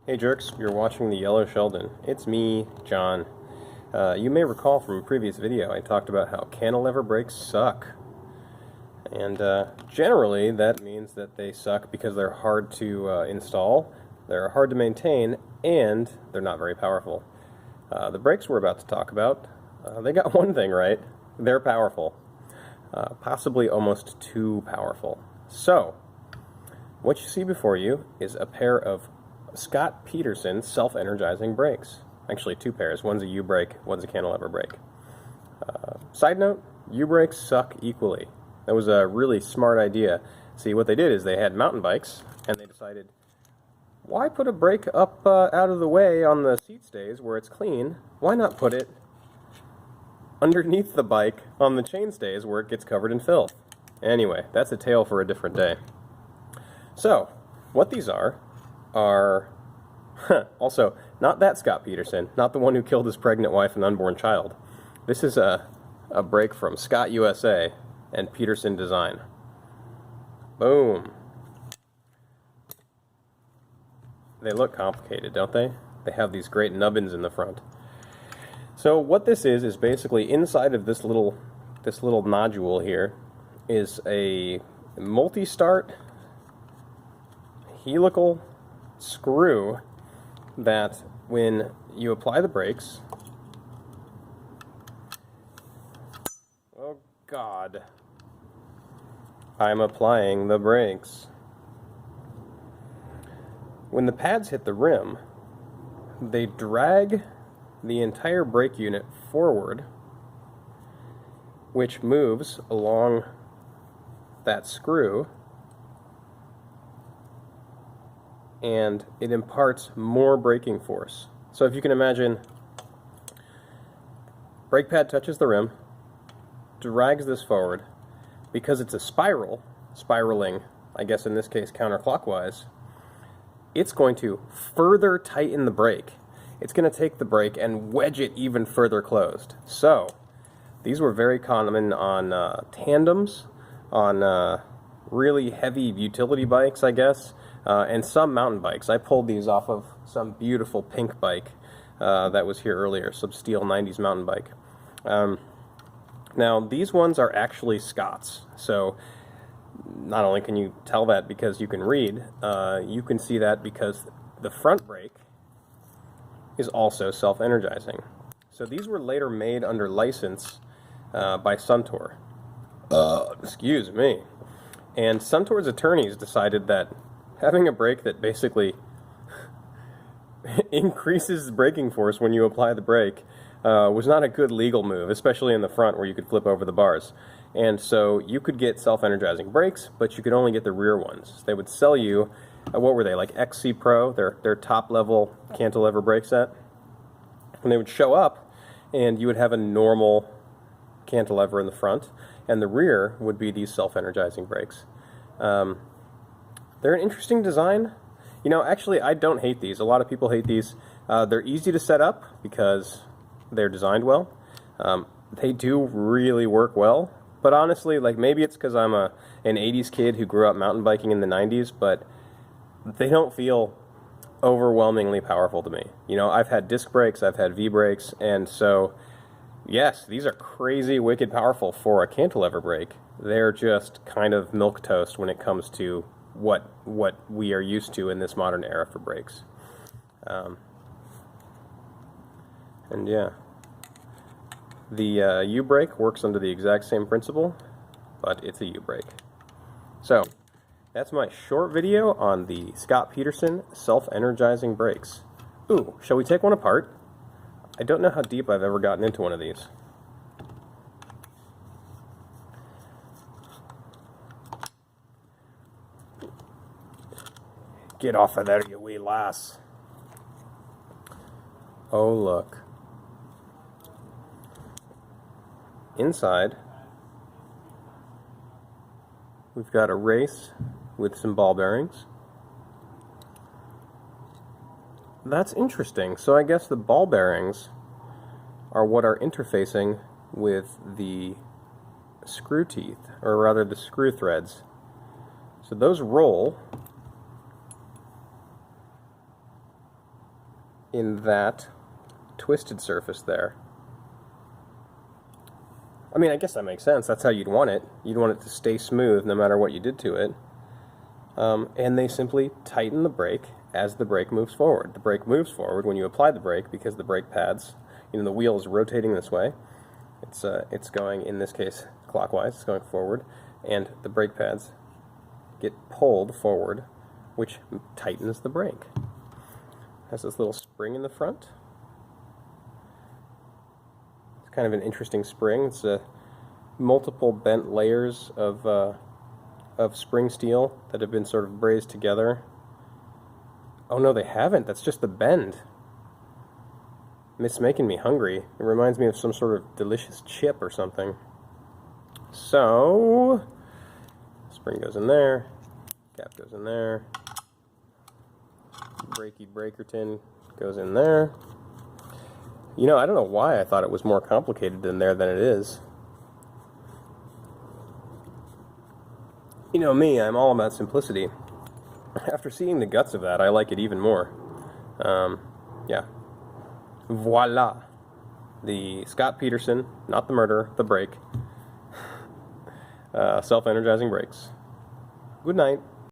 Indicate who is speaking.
Speaker 1: Hey jerks, you're watching the Yellow Sheldon. It's me, John. You may recall from a previous video I talked about how cantilever brakes suck. And generally that means that they suck because they're hard to install, they're hard to maintain, and they're not very powerful. The brakes we're about to talk about, they got one thing right. They're powerful. Possibly almost too powerful. So, what you see before you is a pair of Scott Pederson self-energizing brakes. Actually, two pairs. One's a U-brake, one's a cantilever brake. Side note, U-brakes suck equally. That was a really smart idea. See, what they did is they had mountain bikes, and they decided, why put a brake up out of the way on the seat stays where it's clean? Why not put it underneath the bike on the chain stays where it gets covered in filth? Anyway, that's a tale for a different day. So, what these are also not that Scott Pederson, not the one who killed his pregnant wife and unborn child. This is a brake from Scott USA and Pederson Design. Boom. They look complicated, don't they? They have these great nubbins in the front. So what this is basically inside of this little nodule here is a multi-start helical screw that when you apply the brakes, oh God, I'm applying the brakes. When the pads hit the rim, they drag the entire brake unit forward, which moves along that screw, and it imparts more braking force. So if you can imagine, brake pad touches the rim, drags this forward. Because it's a spiraling, I guess in this case counterclockwise, it's going to further tighten the brake. It's going to take the brake and wedge it even further closed. So these were very common on tandems, on really heavy utility bikes, I guess, and some mountain bikes. I pulled these off of some beautiful pink bike that was here earlier, some steel 90s mountain bike. Now, these ones are actually Scott's, so not only can you tell that because you can read, you can see that because the front brake is also self-energizing. So these were later made under license by Suntour. Excuse me. And Suntour's attorneys decided that having a brake that basically increases the braking force when you apply the brake was not a good legal move, especially in the front where you could flip over the bars. And so you could get self-energizing brakes, but you could only get the rear ones. They would sell you, what were they, like XC Pro, their top-level cantilever brake set. And they would show up, and you would have a normal cantilever in the front, and the rear would be these self-energizing brakes. They're an interesting design. You know, actually, I don't hate these. A lot of people hate these. They're easy to set up because they're designed well. They do really work well. But honestly, like, maybe it's because I'm an 80s kid who grew up mountain biking in the 90s, but they don't feel overwhelmingly powerful to me. You know, I've had disc brakes, I've had V-brakes, and so, yes, these are crazy, wicked powerful for a cantilever brake. They're just kind of milquetoast when it comes to what we are used to in this modern era for brakes. And yeah, the U-brake works under the exact same principle, but it's a U-brake. So that's my short video on the Scott Pederson self-energizing brakes. Ooh, shall we take one apart? I don't know how deep I've ever gotten into one of these. Get off of there, you wee lass. Oh, look. Inside, we've got a race with some ball bearings. That's interesting. So I guess the ball bearings are what are interfacing with the screw teeth, or rather the screw threads. So those roll in that twisted surface there. I mean, I guess that makes sense. That's how you'd want it. You'd want it to stay smooth no matter what you did to it. And they simply tighten the brake as the brake moves forward. The brake moves forward when you apply the brake because the brake pads, the wheel is rotating this way. It's going, in this case, clockwise. It's going forward. And the brake pads get pulled forward, which tightens the brake. It has this little spring in the front. It's kind of an interesting spring. It's multiple bent layers of spring steel that have been sort of brazed together. Oh no, they haven't. That's just the bend. It's making me hungry. It reminds me of some sort of delicious chip or something. So, spring goes in there, cap goes in there, brakey breaker tin goes in there. I don't know why I thought it was more complicated than it is. You know me, I'm all about simplicity. After seeing the guts of that, I like it even more. Yeah. Voila. The Scott Pederson, not the murderer, the brake. Self-energizing brakes. Good night.